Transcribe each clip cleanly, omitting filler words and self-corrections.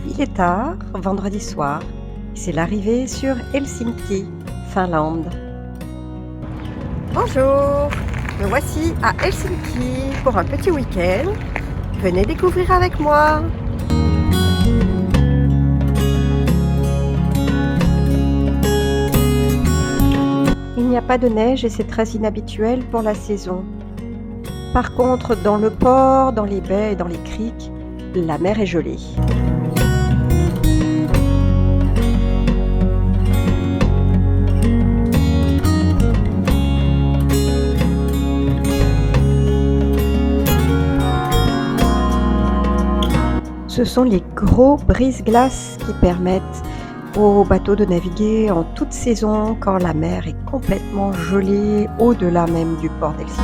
Il est tard, vendredi soir, et c'est l'arrivée sur Helsinki, Finlande. Bonjour, me voici à Helsinki pour un petit week-end. Venez découvrir avec moi. Il n'y a pas de neige et c'est très inhabituel pour la saison. Par contre, dans le port, dans les baies et dans les criques, la mer est gelée. Ce sont les gros brise-glaces qui permettent aux bateaux de naviguer en toute saison quand la mer est complètement gelée au-delà même du port d'Helsinki.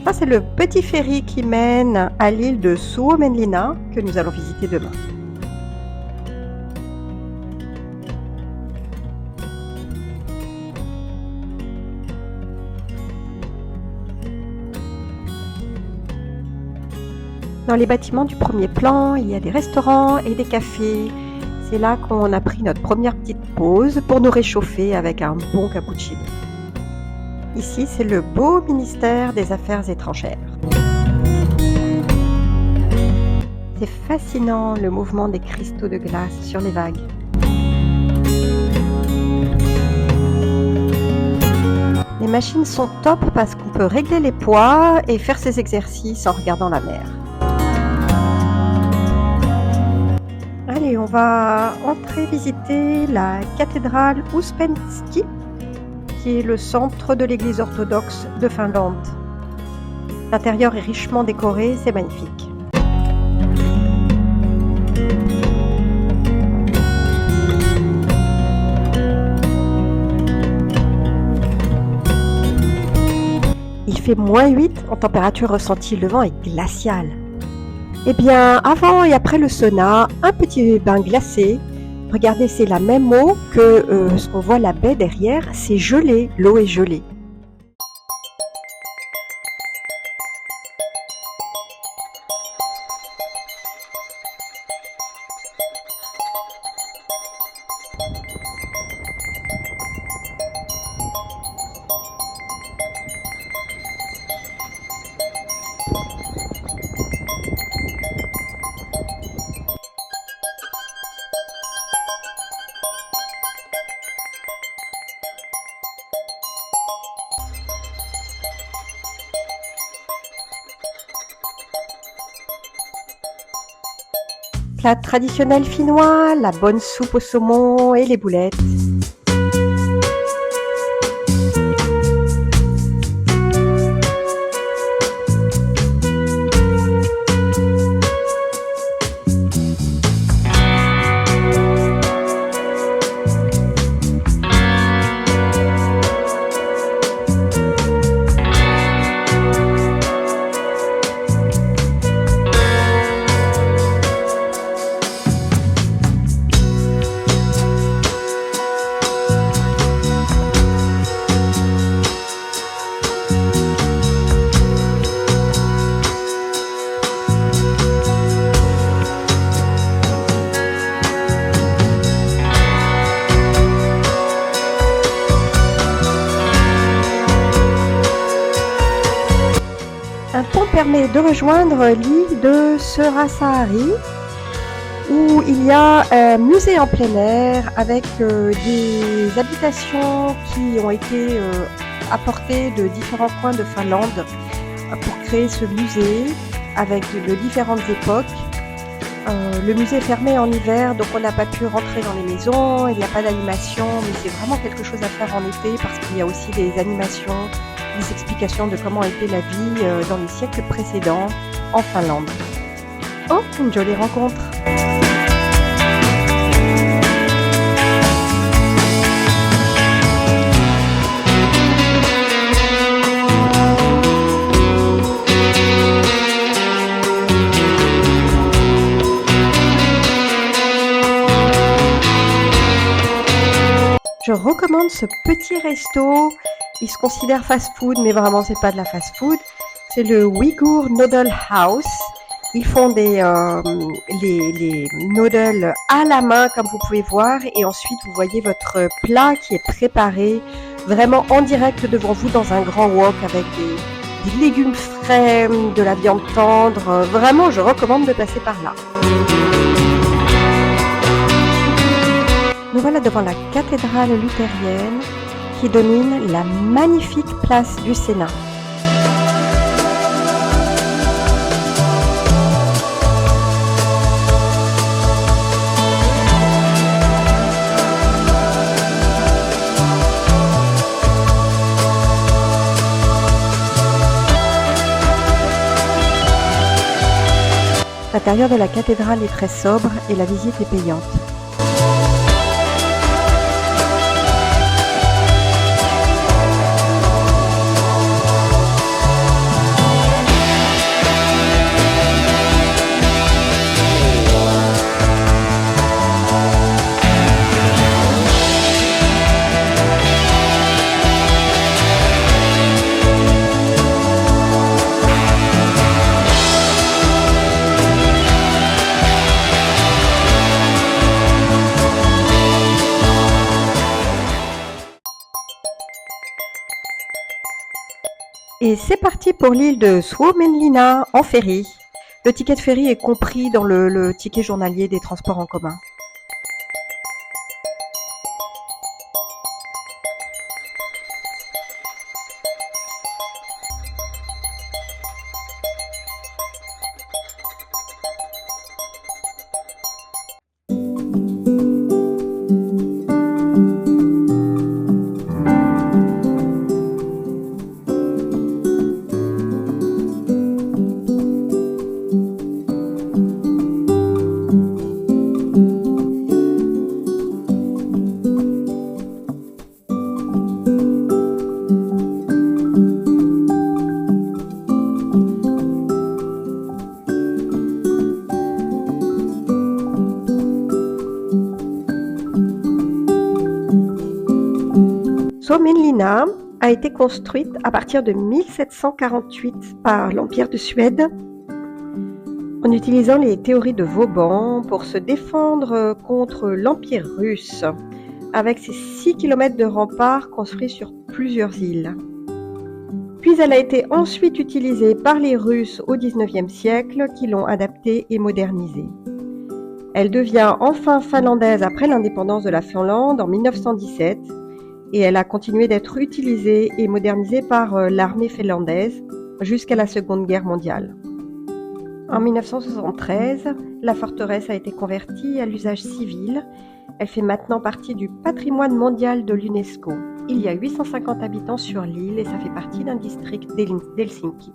Ça, c'est le petit ferry qui mène à l'île de Suomenlinna que nous allons visiter demain. Dans les bâtiments du premier plan, il y a des restaurants et des cafés. C'est là qu'on a pris notre première petite pause pour nous réchauffer avec un bon cappuccino. Ici, c'est le beau ministère des Affaires étrangères. C'est fascinant le mouvement des cristaux de glace sur les vagues. Les machines sont top parce qu'on peut régler les poids et faire ses exercices en regardant la mer. Allez, on va entrer visiter la cathédrale Uspensky, qui est le centre de l'église orthodoxe de Finlande. L'intérieur est richement décoré, c'est magnifique. Il fait -8 en température ressentie, le vent est glacial. Eh bien, avant et après le sauna, un petit bain glacé. Regardez, c'est la même eau que ce qu'on voit la baie derrière, c'est gelé, l'eau est gelée. Plat traditionnel finnois, la bonne soupe au saumon et les boulettes. Un pont permet de rejoindre l'île de Surasaari, où il y a un musée en plein air avec des habitations qui ont été apportées de différents coins de Finlande pour créer ce musée avec de différentes époques. Le musée est fermé en hiver, donc on n'a pas pu rentrer dans les maisons, il n'y a pas d'animation, mais c'est vraiment quelque chose à faire en été parce qu'il y a aussi des animations, des explications de comment était la vie dans les siècles précédents en Finlande. Oh, une jolie rencontre! Je recommande rejoindre ce petit resto. Il se considère fast-food, mais vraiment, c'est pas de la fast-food. C'est le Uyghur Noodle House. Ils font les noodles à la main, comme vous pouvez voir. Et ensuite, vous voyez votre plat qui est préparé vraiment en direct devant vous dans un grand wok avec des légumes frais, de la viande tendre. Vraiment, je recommande de passer par là. Nous voilà devant la cathédrale luthérienne qui domine la magnifique place du Sénat. L'intérieur de la cathédrale est très sobre et la visite est payante. Et c'est parti pour l'île de Suomenlinna en ferry. Le ticket de ferry est compris dans le ticket journalier des transports en commun. Suomenlinna a été construite à partir de 1748 par l'Empire de Suède en utilisant les théories de Vauban pour se défendre contre l'Empire russe avec ses 6 km de remparts construits sur plusieurs îles. Puis elle a été ensuite utilisée par les Russes au XIXe siècle qui l'ont adaptée et modernisée. Elle devient enfin finlandaise après l'indépendance de la Finlande en 1917 et elle a continué d'être utilisée et modernisée par l'armée finlandaise jusqu'à la Seconde Guerre mondiale. En 1973, la forteresse a été convertie à l'usage civil. Elle fait maintenant partie du patrimoine mondial de l'UNESCO. Il y a 850 habitants sur l'île et ça fait partie d'un district d'Helsinki.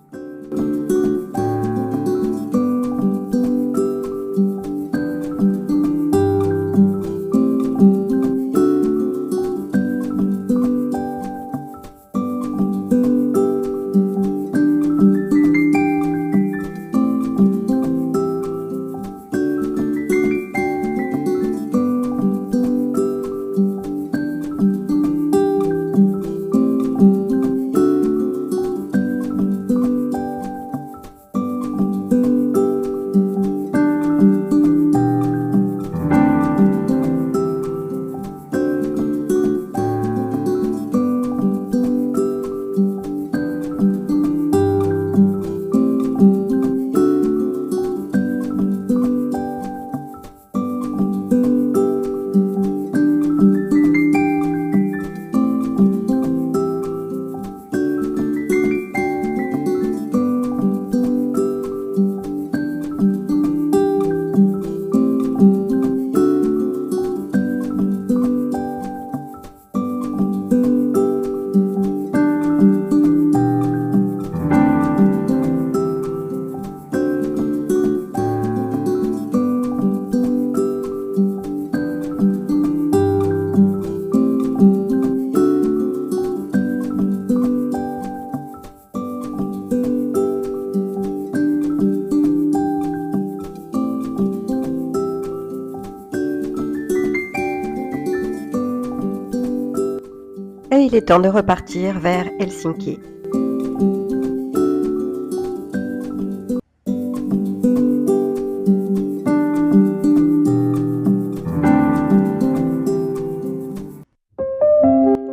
il est temps de repartir vers Helsinki.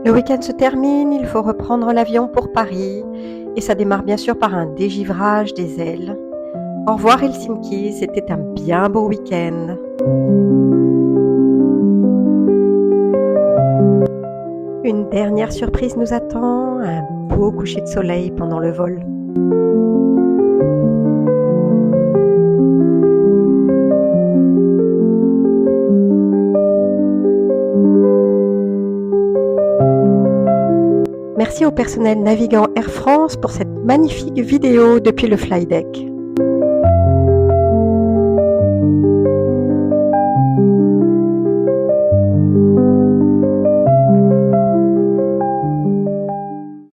Le week-end se termine, il faut reprendre l'avion pour Paris et ça démarre bien sûr par un dégivrage des ailes. Au revoir Helsinki, c'était un bien beau week-end. Une dernière surprise nous attend, un beau coucher de soleil pendant le vol. Merci au personnel navigant Air France pour cette magnifique vidéo depuis le flydeck.